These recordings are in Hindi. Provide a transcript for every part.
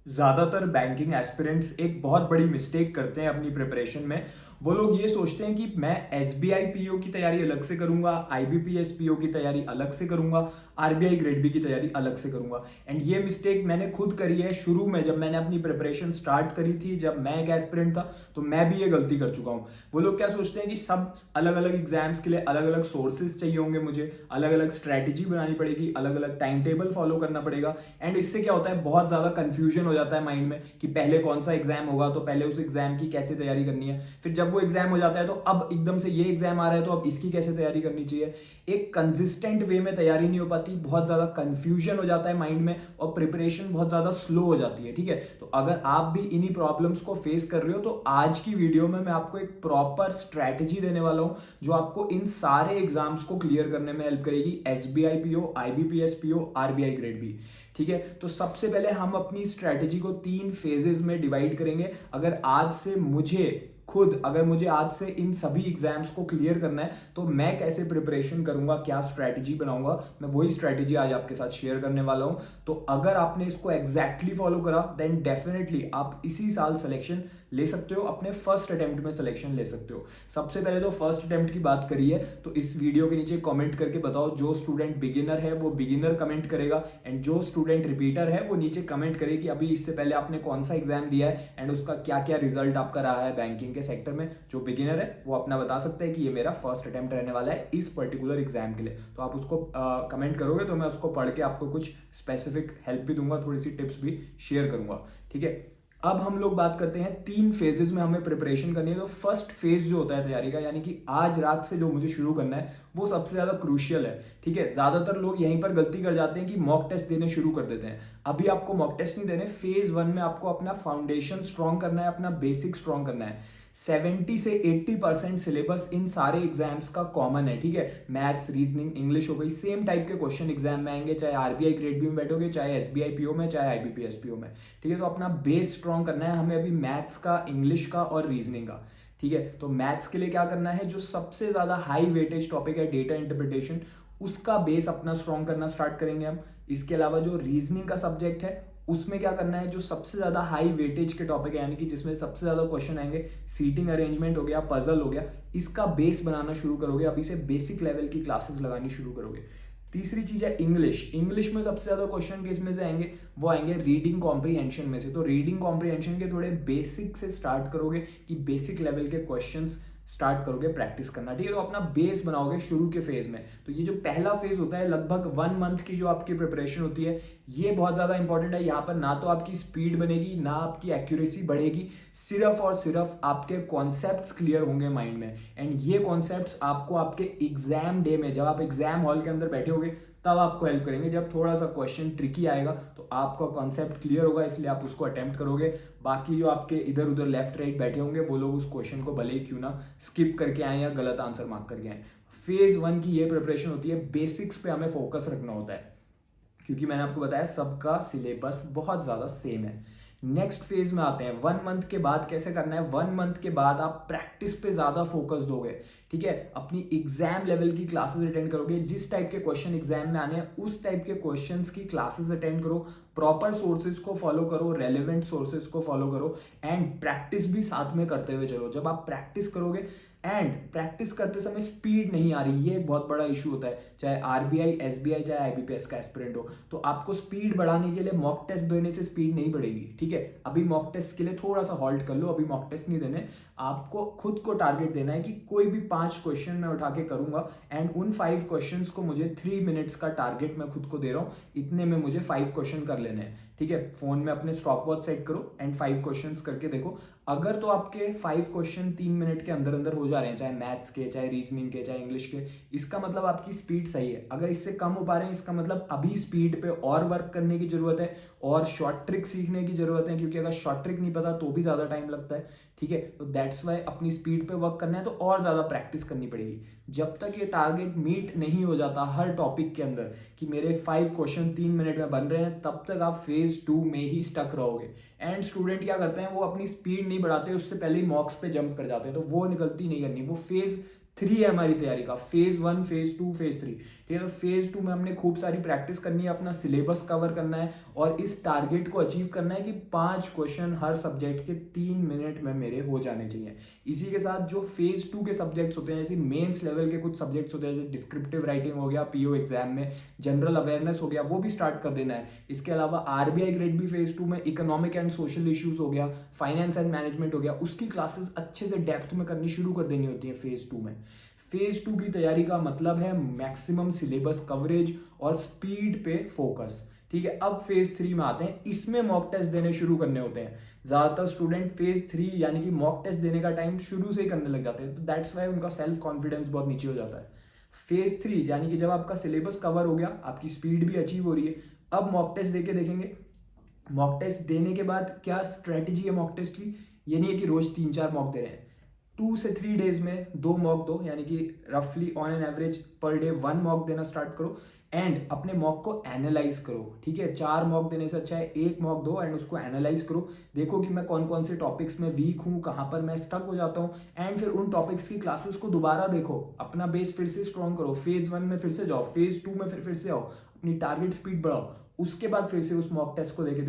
ज़्यादातर बैंकिंग एस्पिरेंट्स एक बहुत बड़ी मिस्टेक करते हैं अपनी प्रिपरेशन में। वो लोग ये सोचते हैं कि मैं एसबीआई पीओ की तैयारी अलग से करूंगा, आईबीपीएस पीओ की तैयारी अलग से करूंगा, आरबीआई ग्रेड बी की तैयारी अलग से करूंगा। एंड ये मिस्टेक मैंने खुद करी है शुरू में, जब मैंने अपनी प्रिपरेशन स्टार्ट करी थी, जब मैं एक एस्पिरेंट था, तो मैं भी ये गलती कर चुका हूँ। वो लोग क्या सोचते हैं कि सब अलग अलग एग्जाम्स के लिए अलग अलग सोर्सेज चाहिए होंगे, मुझे अलग अलग स्ट्रैटेजी बनानी पड़ेगी, अलग अलग टाइम टेबल फॉलो करना पड़ेगा। एंड इससे क्या होता है, बहुत ज़्यादा कंफ्यूजन हो जाता है माइंड में कि पहले कौन सा एग्जाम होगा, तो पहले उस एग्जाम की कैसे तैयारी करनी है। फिर जब वो एग्जाम हो जाता है तो अब एकदम से ये एग्जाम आ रहा है, तो अब इसकी कैसे तैयारी करनी चाहिए। एक कंसिस्टेंट वे में तैयारी नहीं हो पाती, बहुत ज़्यादा कंफ्यूजन हो जाता है माइंड में, और प्रिपरेशन बहुत ज़्यादा स्लो हो जाती है। ठीक है, तो अगर आप भी इन्हीं प्रॉब्लम्स को फेस कर रहे हो, तो आज की वीडियो में मैं आपको एक प्रॉपर स्ट्रैटेजी देने वाला हूं जो आपको इन सारे एग्जाम्स को क्लियर करने में हेल्प करेगी। SBI PO, IBPS PO, RBI grade B. ठीक है, तो सबसे पहले हम अपनी स्ट्रैटेजी को 3 फेजेस में डिवाइड करेंगे। अगर मुझे आज से इन सभी एग्जाम्स को क्लियर करना है, तो मैं कैसे प्रिपरेशन करूंगा, क्या स्ट्रैटेजी बनाऊंगा, मैं वही स्ट्रैटेजी आज आपके साथ शेयर करने वाला हूं। तो अगर आपने इसको एग्जैक्टली फॉलो करा, देन डेफिनेटली आप इसी साल सिलेक्शन ले सकते हो, अपने फर्स्ट अटेम्प्ट में सिलेक्शन ले सकते हो। सबसे पहले तो फर्स्ट अटेम्प्ट की बात करी है, तो इस वीडियो के नीचे कमेंट करके बताओ। जो स्टूडेंट बिगिनर है वो बिगिनर कमेंट करेगा, एंड जो स्टूडेंट रिपीटर है वो नीचे कमेंट करे कि अभी इससे पहले आपने कौन सा एग्जाम दिया है एंड उसका क्या क्या रिजल्ट आपका रहा है बैंकिंग के सेक्टर में। जो बिगिनर है वो अपना बता सकता है कि ये मेरा फर्स्ट अटेम्प्ट रहने वाला है इस पर्टिकुलर एग्जाम के लिए। तो आप उसको कमेंट करोगे तो मैं उसको पढ़ के आपको कुछ स्पेसिफिक हेल्प भी दूंगा, थोड़ी सी टिप्स भी शेयर करूंगा। ठीक है, अब हम लोग बात करते हैं 3 फेजेस में हमें प्रिपरेशन करनी है। तो फर्स्ट फेज जो होता है तैयारी का, यानी कि आज रात से जो मुझे शुरू करना है, वो सबसे ज्यादा क्रूशियल है। ठीक है, ज्यादातर लोग यहीं पर गलती कर जाते हैं कि मॉक टेस्ट देने शुरू कर देते हैं। अभी आपको मॉक टेस्ट नहीं देने, फेज 1 में आपको अपना फाउंडेशन स्ट्रॉन्ग करना है, अपना बेसिक स्ट्रॉन्ग करना है। 70 से 80% सिलेबस इन सारे एग्जाम्स का कॉमन है। ठीक है, मैथ्स, रीजनिंग, इंग्लिश हो गई, सेम टाइप के क्वेश्चन एग्जाम में आएंगे, चाहे आरबीआई ग्रेड बी में बैठोगे, चाहे एसबीआई पीओ में, चाहे आईबीपीएस पीओ में। ठीक है, तो अपना बेस स्ट्रॉन्ग करना है हमें अभी मैथ्स का, इंग्लिश का और रीजनिंग का। ठीक है, तो मैथ्स के लिए क्या करना है, जो सबसे ज्यादा हाई वेटेज टॉपिक है डेटा इंटरप्रिटेशन, उसका बेस अपना स्ट्रॉन्ग करना स्टार्ट करेंगे हम। इसके अलावा जो रीजनिंग का सब्जेक्ट है, उसमें क्या करना है, जो सबसे ज्यादा हाई वेटेज के टॉपिक है, यानी कि जिसमें सबसे ज्यादा क्वेश्चन आएंगे, सीटिंग अरेंजमेंट हो गया, पजल हो गया, इसका बेस बनाना शुरू करोगे। अभी से बेसिक लेवल की क्लासेस लगानी शुरू करोगे। तीसरी चीज है इंग्लिश। इंग्लिश में सबसे ज्यादा क्वेश्चन किस में से आएंगे, वो आएंगे रीडिंग कॉम्प्रीहेंशन में से। तो रीडिंग कॉम्प्रीहेंशन के थोड़े बेसिक से स्टार्ट करोगे, कि बेसिक लेवल के क्वेश्चंस स्टार्ट करोगे प्रैक्टिस करना। ठीक है, तो अपना बेस बनाओगे शुरू के फेज में। तो ये जो पहला फेज होता है, लगभग 1 मंथ की जो आपकी प्रिपरेशन होती है, ये बहुत ज्यादा इंपॉर्टेंट है। यहाँ पर ना तो आपकी स्पीड बनेगी, ना आपकी एक्यूरेसी बढ़ेगी, सिर्फ और सिर्फ आपके कॉन्सेप्ट्स क्लियर होंगे माइंड में। एंड ये कॉन्सेप्ट्स आपको आपके एग्जाम डे में, जब आप एग्जाम हॉल के अंदर बैठे होगे, तब आपको हेल्प करेंगे। जब थोड़ा सा क्वेश्चन ट्रिकी आएगा तो आपका कॉन्सेप्ट क्लियर होगा, इसलिए आप उसको अटेम्प्ट करोगे। बाकी जो आपके इधर उधर लेफ्ट राइट बैठे होंगे, वो लोग उस क्वेश्चन को भले ही क्यों ना स्किप करके आए या गलत आंसर मार्क करके आए। फेज 1 की ये प्रिपरेशन होती है, बेसिक्स पे हमें फोकस रखना होता है, क्योंकि मैंने आपको बताया सबका सिलेबस बहुत ज़्यादा सेम है। नेक्स्ट फेज में आते हैं, 1 मंथ के बाद कैसे करना है। 1 मंथ के बाद आप प्रैक्टिस पे ज़्यादा फोकस दोगे। ठीक है, अपनी एग्जाम लेवल की क्लासेस अटेंड करोगे, जिस टाइप के क्वेश्चन एग्जाम में आने हैं उस टाइप के क्वेश्चंस की क्लासेस अटेंड करो, प्रॉपर सोर्सेज को फॉलो करो, रेलिवेंट सोर्सेज को फॉलो करो, एंड प्रैक्टिस भी साथ में करते हुए चलो। जब आप प्रैक्टिस करोगे, एंड प्रैक्टिस करते समय स्पीड नहीं आ रही, ये एक बहुत बड़ा इशू होता है, चाहे आरबीआई, एसबीआई, चाहे आईबीपीएस का एस्पिरेंट हो, तो आपको स्पीड बढ़ाने के लिए मॉक टेस्ट देने से स्पीड नहीं बढ़ेगी। ठीक है, अभी मॉक टेस्ट के लिए थोड़ा सा हॉल्ट कर लो, अभी मॉक टेस्ट नहीं देने। आपको खुद को टारगेट देना है कि कोई भी 5 क्वेश्चन मैं उठा के करूंगा, एंड उन 5 क्वेश्चंस को मुझे 3 मिनट्स का टारगेट मैं खुद को दे रहा हूं, इतने में मुझे 5 क्वेश्चन कर लेने हैं। ठीक है, फोन में अपने स्टॉप वॉच सेट करो एंड 5 क्वेश्चंस करके देखो। अगर तो आपके 5 क्वेश्चन 3 मिनट के अंदर अंदर हो जा रहे हैं, चाहे मैथ्स के, चाहे रीजनिंग के, चाहे इंग्लिश के, इसका मतलब आपकी स्पीड सही है। अगर इससे कम हो पा रहे हैं, इसका मतलब अभी स्पीड पे और वर्क करने की जरूरत है, और शॉर्ट ट्रिक सीखने की जरूरत है, क्योंकि अगर शॉर्ट ट्रिक नहीं पता तो भी ज्यादा टाइम लगता है। ठीक है, तो दैट्स वाई अपनी स्पीड पे वर्क करना है, तो और ज्यादा प्रैक्टिस करनी पड़ेगी। जब तक ये टारगेट मीट नहीं हो जाता हर टॉपिक के अंदर, कि मेरे 5 क्वेश्चन 3 मिनट में बन रहे हैं, तब तक आप फेज 2 में ही स्टक रहोगे। एंड स्टूडेंट क्या करते हैं, वो अपनी स्पीड नहीं बढ़ाते, उससे पहले ही मॉक्स पे जंप कर जाते हैं। तो वो गलती नहीं करनी, वो फेज 3 है हमारी तैयारी का, फेज 1, फेज 2, फेज 3। ठीक है। तो फेज 2 में हमने खूब सारी प्रैक्टिस करनी है, अपना सिलेबस कवर करना है और इस टारगेट को अचीव करना है कि 5 क्वेश्चन हर सब्जेक्ट के 3 मिनट में मेरे हो जाने चाहिए। इसी के साथ जो फेज 2 के सब्जेक्ट्स होते हैं, जैसे मेंस लेवल के कुछ सब्जेक्ट्स होते हैं, जैसे डिस्क्रिप्टिव राइटिंग हो गया पीओ एग्जाम में, जनरल अवेयरनेस हो गया, वो भी स्टार्ट कर देना है। इसके अलावा आरबीआई ग्रेड भी फेज 2 में, इकोनॉमिक एंड सोशल इश्यूज हो गया, फाइनेंस एंड मैनेजमेंट हो गया, उसकी क्लासेस अच्छे से डेप्थ में करनी शुरू कर देनी होती है फेज 2 में। फेज 2 की तैयारी का मतलब है मैक्सिमम सिलेबस कवरेज और स्पीड पे फोकस, ठीक है। अब फेज 3 में आते हैं, इसमें मॉक टेस्ट देने शुरू करने होते हैं। ज्यादातर स्टूडेंट फेज 3 यानी कि मॉक टेस्ट देने का टाइम शुरू से ही करने लग जाते हैं, तो दैट्स वाई उनका सेल्फ कॉन्फिडेंस बहुत नीचे हो जाता है। फेज 3 यानी कि जब आपका सिलेबस कवर हो गया, आपकी स्पीड भी अचीव हो रही है, अब मॉक टेस्ट देके देखेंगे। मॉक टेस्ट देने के बाद क्या स्ट्रेटेजी है मॉक टेस्ट की, ये नहीं है कि रोज 3-4 मॉक दे रहे हैं। 2 से 3 डेज में 2 मॉक दो, यानी कि रफली on an average per day 1 mock देना स्टार्ट करो एंड अपने मॉक को एनालाइज करो, ठीक है। 4 मॉक देने से अच्छा है 1 मॉक दो एंड उसको एनालाइज करो, देखो कि मैं कौन कौन से टॉपिक्स में वीक हूँ, कहाँ पर मैं स्टक हो जाता हूँ, एंड फिर उन टॉपिक्स की क्लासेस को दोबारा देखो, अपना बेस फिर से स्ट्रॉन्ग करो। फेज 1 में फिर से जाओ, फेज 2 में फिर से आओ, अपनी टारगेट स्पीड बढ़ाओ, उसके बाद फिर से उस मॉक टेस्ट को देके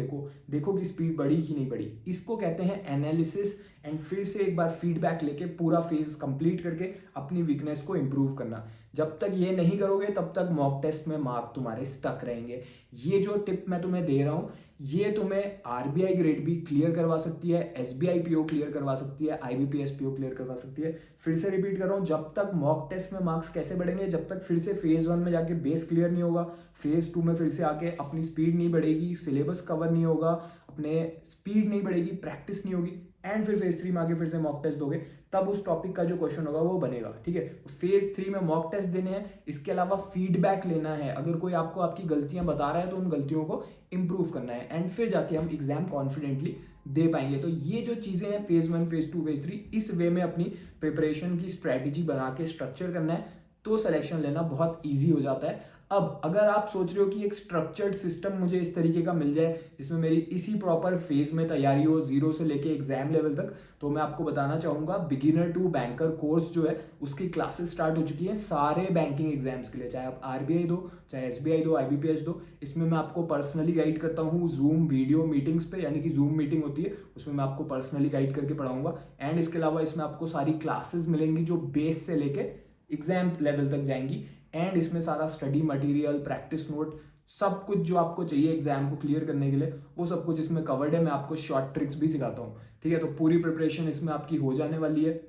देखो कि स्पीड बढ़ी कि नहीं बढ़ी। इसको कहते हैं एनालिसिस एंड फिर से एक बार फीडबैक लेके पूरा फेज कंप्लीट करके अपनी वीकनेस को इंप्रूव करना। जब तक ये नहीं करोगे तब तक मॉक टेस्ट में मार्क तुम्हारे स्टक रहेंगे। ये जो टिप मैं तुम्हें दे रहा हूँ ये तुम्हें आरबीआई ग्रेड भी क्लियर करवा सकती है, एसबीआई पीओ क्लियर करवा सकती है, आईबीपीएस पीओ क्लियर करवा सकती है। फिर से रिपीट कर रहा हूँ, जब तक मॉक टेस्ट में मार्क्स कैसे बढ़ेंगे, जब तक फिर से फेज 1 में जाके बेस क्लियर नहीं होगा, फेज 2 में फिर से आके अपनी स्पीड नहीं बढ़ेगी, सिलेबस कवर नहीं होगा, अपने स्पीड नहीं बढ़ेगी, प्रैक्टिस नहीं होगी, एंड फिर फेज 3 में आके फिर से मॉक टेस्ट दोगे, तब उस टॉपिक का जो क्वेश्चन होगा वो बनेगा, ठीक है। तो फेज 3 में मॉक टेस्ट देने हैं, इसके अलावा फीडबैक लेना है, अगर कोई आपको आपकी गलतियां बता रहा है तो उन गलतियों को इंप्रूव करना है, एंड फिर जाके हम एग्जाम कॉन्फिडेंटली दे पाएंगे। तो ये जो चीजें हैं फेज 1, फेज 2, फेज 3, इस वे में अपनी प्रिपरेशन की स्ट्रेटेजी बना के स्ट्रक्चर करना है, तो सिलेक्शन लेना बहुत ईजी हो जाता है। अब अगर आप सोच रहे हो कि एक स्ट्रक्चर्ड सिस्टम मुझे इस तरीके का मिल जाए जिसमें मेरी इसी प्रॉपर फेज में तैयारी हो, जीरो से लेके एग्जाम लेवल तक, तो मैं आपको बताना चाहूंगा बिगिनर टू बैंकर कोर्स जो है उसकी क्लासेस स्टार्ट हो चुकी हैं सारे बैंकिंग एग्जाम्स के लिए, चाहे आप आरबीआई दो, चाहे एसबीआई दो, आईबीपीएस दो। इसमें मैं आपको पर्सनली गाइड करता हूँ जूम वीडियो मीटिंग्स पे, यानी कि जूम मीटिंग होती है उसमें मैं आपको पर्सनली गाइड करके पढ़ाऊंगा, एंड इसके अलावा इसमें आपको सारी क्लासेस मिलेंगी जो बेस से लेके एग्जाम लेवल तक जाएंगी, एंड इसमें सारा स्टडी मटेरियल, प्रैक्टिस नोट, सब कुछ जो आपको चाहिए एग्जाम को क्लियर करने के लिए वो सब कुछ इसमें कवर्ड है। मैं आपको शॉर्ट ट्रिक्स भी सिखाता हूँ, ठीक है। तो पूरी प्रिपरेशन इसमें आपकी हो जाने वाली है।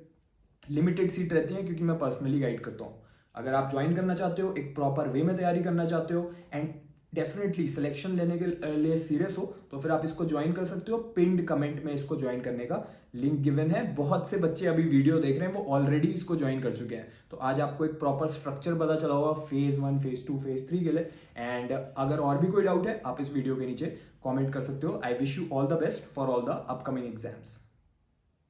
लिमिटेड सीट रहती है क्योंकि मैं पर्सनली गाइड करता हूँ। अगर आप ज्वाइन करना चाहते हो, एक प्रॉपर वे में तैयारी करना चाहते हो एंड डेफिनेटली सिलेक्शन लेने के लिए सीरियस हो, तो फिर आप इसको ज्वाइन कर सकते हो। पिंड कमेंट में इसको ज्वाइन करने का लिंक गिवन है। बहुत से बच्चे अभी वीडियो देख रहे हैं वो ऑलरेडी इसको ज्वाइन कर चुके हैं, तो आज आपको एक प्रॉपर स्ट्रक्चर पता चला होगा फेज 1, फेज 2, फेज 3 के लिए। एंड अगर और भी कोई डाउट है आप इस वीडियो के नीचे कॉमेंट कर सकते हो। I wish you all the best for all the upcoming exams.